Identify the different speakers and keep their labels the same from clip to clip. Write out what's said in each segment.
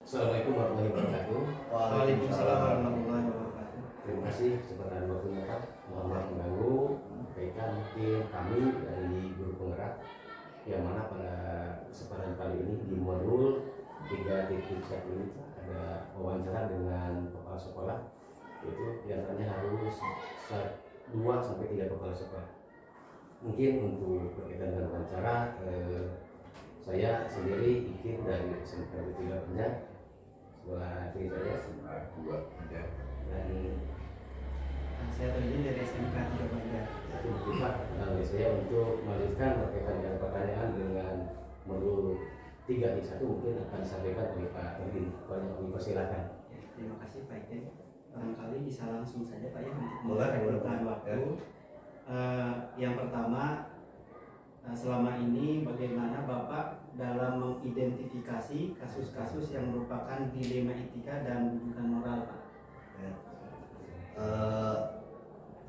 Speaker 1: Assalamualaikum warahmatullahi wabarakatuh.
Speaker 2: Waalaikumsalam warahmatullahi wabarakatuh.
Speaker 1: Terima kasih kesempatan waktunya Pak. Mohon maaf mengganggu. Berkaitan mungkin kami dari guru penggerak yang mana pada kesempatan kali ini di modul 3.1 ini ada wawancara dengan kepala sekolah, yaitu biasanya harus 2 sampai 3 kepala sekolah. Mungkin untuk berkaitan dengan wawancara, saya sendiri ikut dari SMK 3 Banjar. Setelah diri saya dua dan
Speaker 2: Saya Tojin dari SMK 3 Banjar.
Speaker 1: satu kita saya untuk melanjutkan berkaitan dengan pertanyaan dengan modul 3.1 mungkin akan disampaikan oleh Pak Tojin. Kami persilakan.
Speaker 2: Ya, terima kasih Pak Ijen. Barangkali bisa langsung saja Pak ya untuk
Speaker 3: Boleh,
Speaker 2: memperhatikan waktu. Yang pertama, selama ini bagaimana Bapak dalam mengidentifikasi kasus-kasus yang merupakan dilema etika dan rujukan moral, Pak?
Speaker 3: Ya.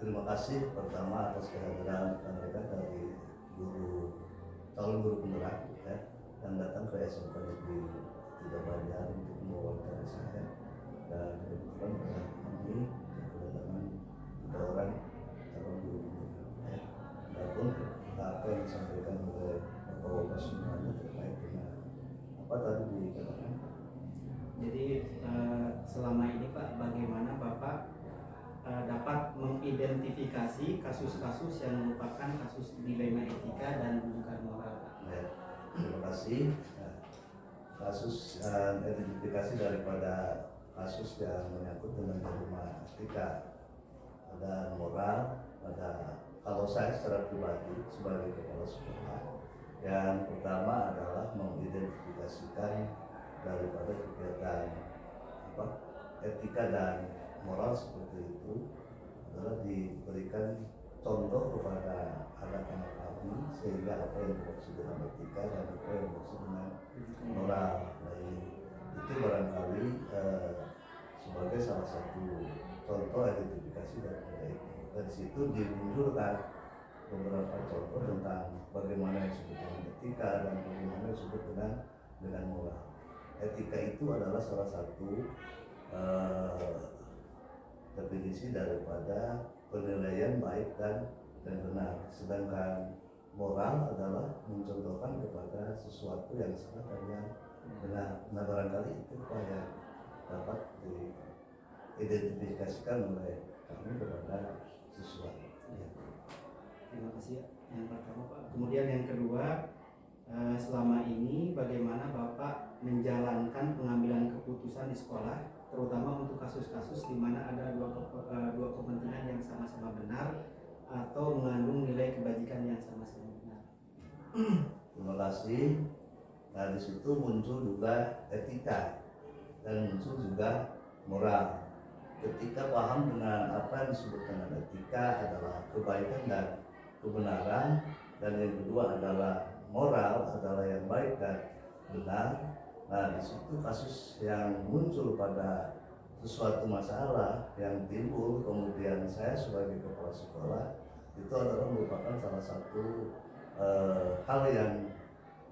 Speaker 3: Terima kasih pertama atas kehadiran rekan-rekan dari calon guru penggerak ya, yang datang ke SMK Negeri 3 Banjar untuk mewawancarai saya, dan kebetulan pada ini kedatangan 3 orang calon guru penggerak ya. Adapun apa yang disampaikan oleh Bapak Wapas semuanya terkait dengan apa tadi dikatakan.
Speaker 2: Jadi selama ini Pak, bagaimana Bapak dapat mengidentifikasi kasus-kasus yang merupakan kasus dilema etika dan rujukan moral, Pak?
Speaker 3: Ya, terima kasih. Nah, kasus identifikasi daripada kasus yang menyangkut dengan dilema etika dan moral pada kalau saya secara pribadi sebagai kepala sekolah, yang pertama adalah mengidentifikasikan daripada kegiatan etika dan moral seperti itu adalah diberikan contoh kepada anak-anak kami sehingga apa yang dimaksud dengan etika dan apa yang dimaksud dengan moral. Nah, itu barangkali sebagai salah satu contoh identifikasi daripada itu. Dari situ dimunculkan beberapa contoh tentang bagaimana yang disebut dengan etika dan bagaimana yang disebut dengan moral. Etika itu adalah salah satu definisi daripada penilaian baik dan benar, sedangkan moral adalah mencontohkan kepada sesuatu yang salah dan yang benar. Nah, barangkali itu Pak yang dapat diidentifikasikan oleh kami kepada siswa. Ya.
Speaker 2: Terima kasih yang pertama Pak. Kemudian yang kedua, selama ini bagaimana Bapak menjalankan pengambilan keputusan di sekolah, terutama untuk kasus-kasus di mana ada dua kepentingan yang sama-sama benar atau mengandung nilai kebajikan yang sama-sama benar?
Speaker 3: Terima kasih. Nah, di situ muncul juga etika dan muncul juga moral. Ketika paham dengan apa yang disebut dengan etika adalah kebaikan dan kebenaran, dan yang kedua adalah moral adalah yang baik dan benar. Nah, di situ kasus yang muncul pada sesuatu masalah yang timbul, kemudian saya sebagai kepala sekolah itu adalah merupakan salah satu hal yang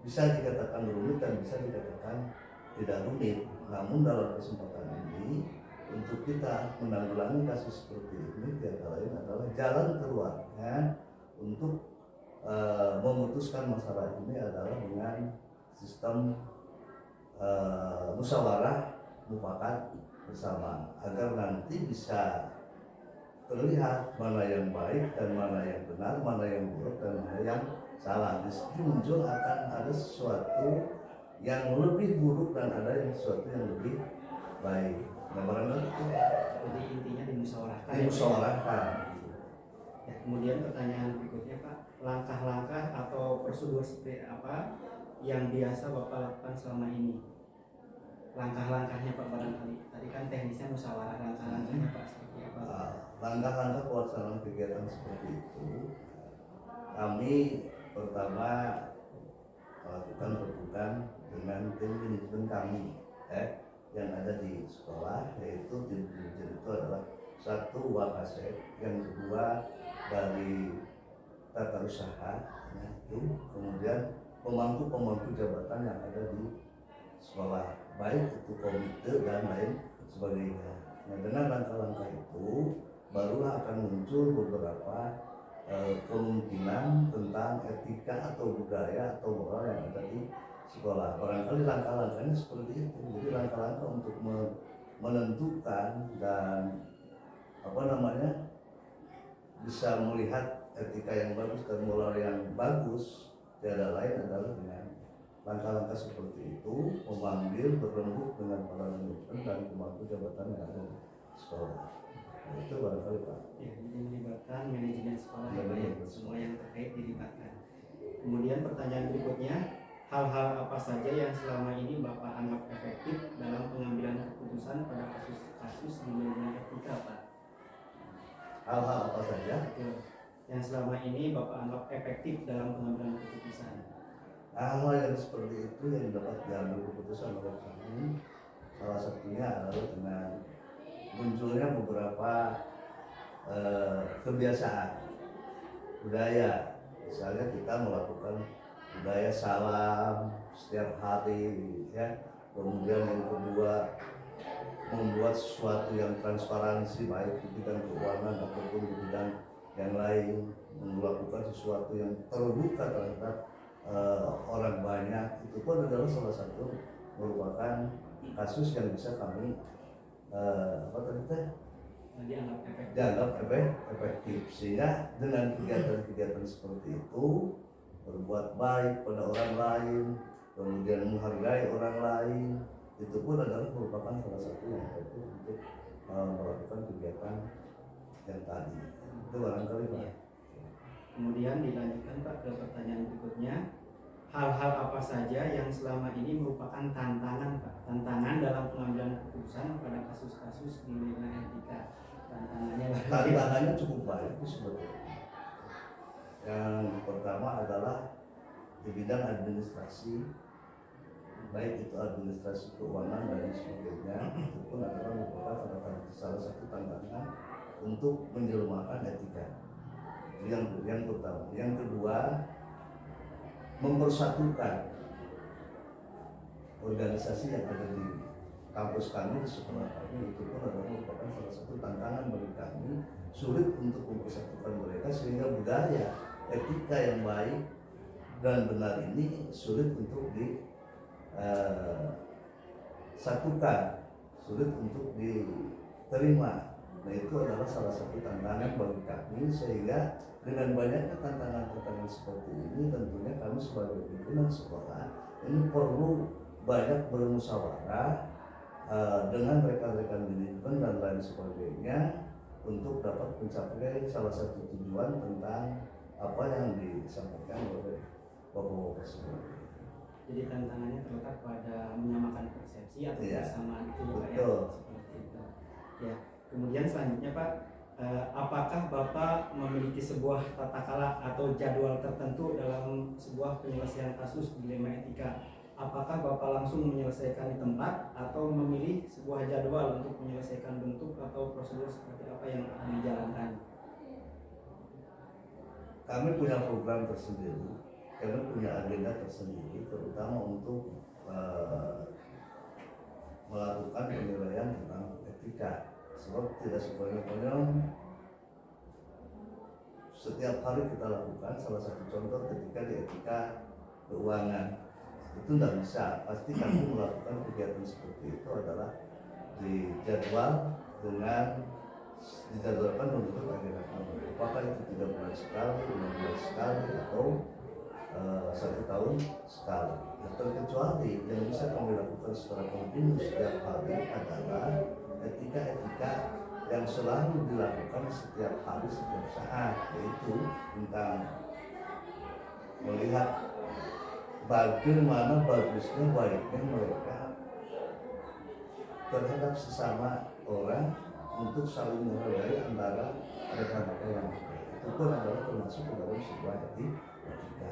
Speaker 3: bisa dikatakan rumit dan bisa dikatakan tidak rumit. Namun dalam kesempatan ini untuk kita menanggulangi kasus seperti ini tiada lain adalah jalan keluarnya untuk memutuskan masalah ini adalah dengan sistem musyawarah mufakat bersama, agar nanti bisa terlihat mana yang baik dan mana yang benar, mana yang buruk dan mana yang salah. Di situ muncul akan ada sesuatu yang lebih buruk dan ada yang sesuatu yang lebih baik. Nah, barangkali itu
Speaker 2: Jadi intinya dimusyawarahkan.
Speaker 3: dimusyawarahkan.
Speaker 2: Ya, kemudian pertanyaan berikutnya Pak, langkah-langkah atau prosedur seperti apa yang biasa Bapak lakukan selama ini? Langkah-langkahnya Pak barangkali. Tadi kan teknisnya musyawarah, langkah-langkahnya Pak seperti apa?
Speaker 3: Langkah-langkah pelaksanaan kegiatan seperti itu, kami pertama melakukan hubungan dengan tim manajemen kami yang ada di sekolah, yaitu tim manajemen itu adalah satu Wakasek, yang kedua dari tata usaha, itu kemudian pemangku jabatan yang ada di sekolah, baik itu komite dan lain sebagainya. Nah, dengan langkah-langkah itu barulah akan muncul beberapa kemungkinan tentang etika atau budaya atau moral yang ada di sekolah. Barangkali langkah-langkahnya seperti itu. Jadi langkah-langkah untuk menentukan dan bisa melihat etika yang bagus dan moral yang bagus tiada lain adalah dengan langkah-langkah seperti itu, memanggil, berembuk dengan para manajemen dan pemangku jabatan yang ada di sekolah. Nah, itu barangkali Pak.
Speaker 2: Ya, jadi melibatkan manajemen sekolah ya, semua yang terkait dilibatkan. Kemudian pertanyaan berikutnya, hal-hal apa saja yang selama ini Bapak anggap efektif dalam pengambilan keputusan pada kasus-kasus di bidang etika, Pak?
Speaker 3: Hal-hal apa saja
Speaker 2: yang selama ini Bapak anggap efektif dalam pengambilan keputusan?
Speaker 3: Hal-hal yang seperti itu yang dapat diambil keputusan oleh kami, salah satunya adalah dengan munculnya beberapa kebiasaan budaya. Misalnya kita melakukan budaya salam setiap hari, ya. Kemudian yang kedua, membuat sesuatu yang transparansi baik di bidang keuangan ataupun di bidang yang lain, melakukan sesuatu yang terbuka terhadap orang banyak. Itu pun adalah salah satu merupakan kasus yang bisa kami dianggap efektif. Sehingga dengan kegiatan-kegiatan seperti itu, berbuat baik pada orang lain, kemudian menghargai orang lain, itu pun adalah merupakan salah satu yang efektif untuk melakukan kegiatan yang tadi. Itu barangkali Pak.
Speaker 2: Ya. Kemudian dilanjutkan Pak ke pertanyaan berikutnya, hal-hal apa saja yang selama ini merupakan tantangan Pak, tantangan dalam pengambilan keputusan pada kasus-kasus di bidang etika? Tantangannya
Speaker 3: cukup banyak sebetulnya. Yang pertama adalah di bidang administrasi, baik itu administrasi keuangan dan sebagainya, itu pun adalah merupakan salah satu tantangan untuk menjelmakan etika. Yang pertama. Yang kedua, mempersatukan organisasi yang ada di kampus kami, di sekolah kami, itu pun adalah merupakan salah satu tantangan bagi kami, sulit untuk mempersatukan mereka sehingga budaya etika yang baik dan benar ini sulit untuk disatukan, sulit untuk diterima. Nah, itu adalah salah satu tantangan bagi kami, sehingga dengan banyaknya tantangan-tantangan seperti ini, tentunya kami sebagai pimpinan sekolah ini perlu banyak bermusyawarah dengan rekan-rekan manajemen dan lain sebagainya untuk dapat mencapai salah satu tujuan tentang apa yang disampaikan oleh Bapak tersebut.
Speaker 2: Jadi tantangannya terletak pada menyamakan persepsi atau kesamaan itu Pak ya, seperti itu. Ya. Kemudian selanjutnya Pak, apakah Bapak memiliki sebuah tata kelola atau jadwal tertentu dalam sebuah penyelesaian kasus dilema etika? Apakah Bapak langsung menyelesaikan di tempat atau memilih sebuah jadwal untuk menyelesaikan bentuk atau prosedur seperti apa yang akan dijalankan?
Speaker 3: Kami punya program tersendiri, kami punya agenda tersendiri, terutama untuk melakukan penilaian tentang etika. Sebab tidak sebanyak-banyak setiap hari kita lakukan. Salah satu contoh ketika di etika keuangan itu tidak bisa, pasti kami melakukan kegiatan seperti itu adalah dijadwal dengan dijadwalkan untuk agenda kami. Apakah itu 3 bulan sekali, 5 bulan sekali, atau 1 tahun sekali. Nah, terkecuali yang bisa kami lakukan secara kontinu setiap hari adalah etika-etika yang selalu dilakukan setiap hari, setiap saat, yaitu tentang melihat bagaimana bagusnya, baiknya mereka terhadap sesama orang untuk saling menghargai antara rekan-rekan yang berbeda. Itu pun adalah termasuk dalam sebuah etika,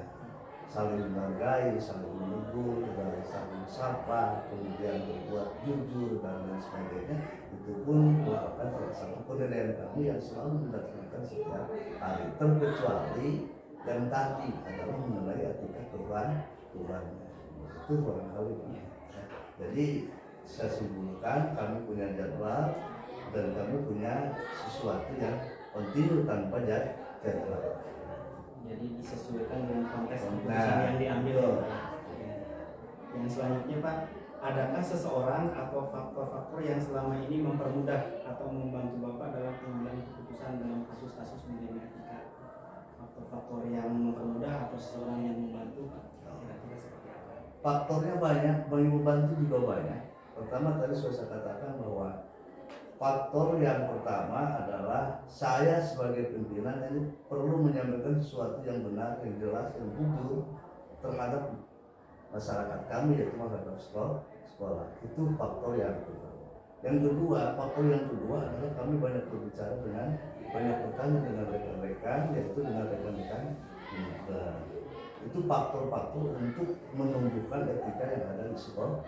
Speaker 3: saling menghargai, saling menegur, dan saling sapa, kemudian berbuat jujur dan lain sebagainya. Itu pun merupakan salah satu penilaian kami yang selalu dilaksanakan setiap hari, terkecuali yang tadi adalah mengenai etika keuangan. Itu barangkali. Jadi saya simpulkan kami punya jadwal dan kami punya sesuatu yang kontinu tanpa jadwal.
Speaker 2: Jadi disesuaikan dengan konteks
Speaker 3: Nah,
Speaker 2: keputusan yang diambil.
Speaker 3: betul.
Speaker 2: Yang selanjutnya Pak, adakah seseorang atau faktor-faktor yang selama ini mempermudah atau membantu Bapak dalam pengambilan keputusan dalam kasus-kasus dilema etika? Faktor-faktor yang mempermudah atau seseorang yang membantu Pak? Kira-kira seperti apa?
Speaker 3: Faktornya banyak, bagi membantu juga banyak. Pertama tadi sudah saya katakan bahwa faktor yang pertama adalah saya sebagai pimpinan ini perlu menyampaikan sesuatu yang benar, yang jelas, yang jujur terhadap masyarakat kami, yaitu masyarakat sekolah. Itu faktor yang pertama. Yang kedua, faktor yang kedua adalah kami banyak berbicara dengan banyak bertanya dengan rekan-rekan, yaitu dengan rekan-rekan migran. Itu faktor-faktor untuk menumbuhkan etika yang ada di sekolah.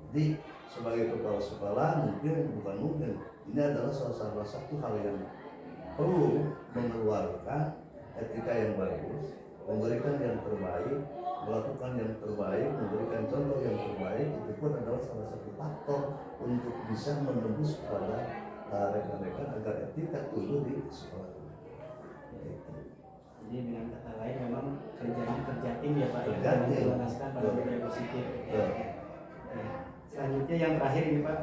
Speaker 3: Jadi sebagai kepala sekolah bukan ini adalah salah satu hal yang perlu mengeluarkan etika yang bagus, memberikan yang terbaik, melakukan yang terbaik, memberikan contoh yang terbaik. Itu pun adalah salah satu faktor untuk bisa menembus kepada rekan-rekan agar etika tumbuh di sekolah.
Speaker 2: Jadi dengan kata lain memang kerjanya kerja tim ya Pak,
Speaker 3: Kerja
Speaker 2: yang
Speaker 3: tim.
Speaker 2: berlandaskan pada budaya positif.
Speaker 3: Betul.
Speaker 2: Nah, selanjutnya yang terakhir ini Pak,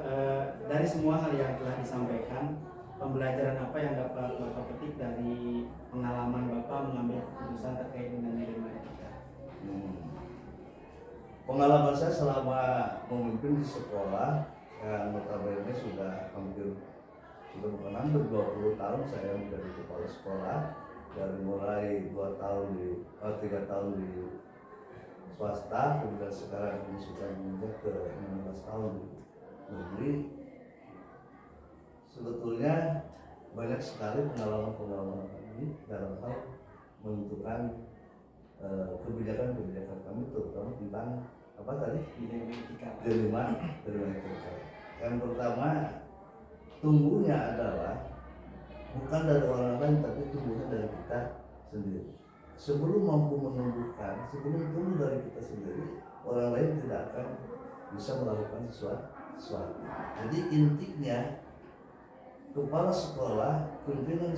Speaker 2: dari semua hal yang telah disampaikan, pembelajaran apa yang dapat Bapak petik dari pengalaman Bapak mengambil keputusan terkait dengan dilema etika?
Speaker 3: Pengalaman saya selama memimpin di sekolah yang notabene sudah bukan hampir 20 tahun saya menjadi kepala sekolah, dari mulai 3 tahun di swasta, kemudian sekarang ini sudah menginjak ke 16 tahun di negeri. Sebetulnya banyak sekali pengalaman ini dalam hal menentukan kebijakan kami, terutama tentang apa tadi? Dilema etika. Yang pertama, tumbuhnya adalah bukan dari orang lain, tapi tumbuhnya dari kita sendiri. Sebelum mampu menumbuhkan, sebelum tumbuh dari kita sendiri, orang lain tidak akan bisa melakukan sesuatu. Jadi intinya kepala sekolah, pimpinan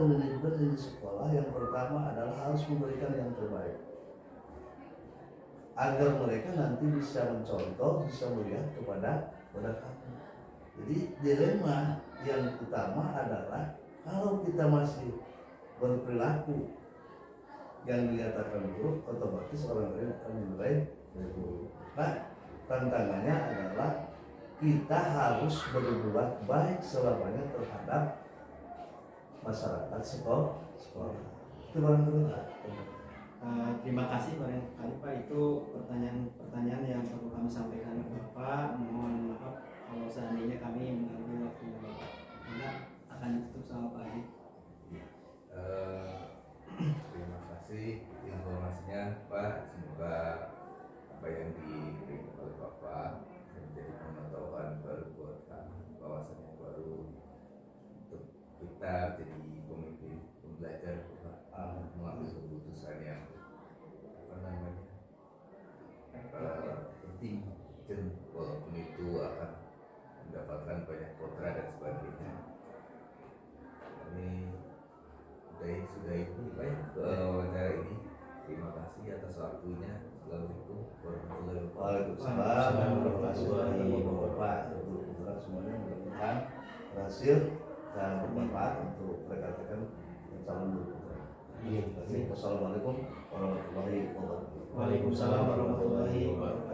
Speaker 3: manajemen di sekolah yang pertama adalah harus memberikan yang terbaik agar mereka nanti bisa mencontoh, bisa melihat kepada kami. Jadi dilema yang utama adalah kalau kita masih berperilaku yang dinyatakan buruk, otomatis orang lain akan menilai buruk. Nah, tantangannya adalah kita harus berbuat baik selamanya terhadap masyarakat sekolah. Itu barangkali.
Speaker 2: Terima kasih barangkali Pak, itu pertanyaan yang perlu kami sampaikan ke Bapak. Mohon maaf kalau seandainya kami mengambil waktunya Bapak. Karena akan ditutup sama Pak Haji.
Speaker 4: Terima kasih informasinya Pak. Semoga apa yang diberikan oleh Bapak menjadi pengetahuan baru buat kami, wawasan yang baru untuk kita jadi pemimpin, pembelajar Pak, mengambil keputusan yang penting, dan walaupun itu akan mendapatkan banyak kontra dan sebagainya. Kami sudah itu baik wawancara ini. Terima kasih atas waktunya. Assalamualaikum warahmatullahi wabarakatuh.
Speaker 3: Waalaikumsalam warahmatullahi wabarakatuh. Untuk semuanya mudah-mudahan berhasil dan bermanfaat untuk rekan-rekan calon berputra. Assalamualaikum warahmatullahi wabarakatuh.
Speaker 2: Waalaikumsalam warahmatullahi wabarakatuh.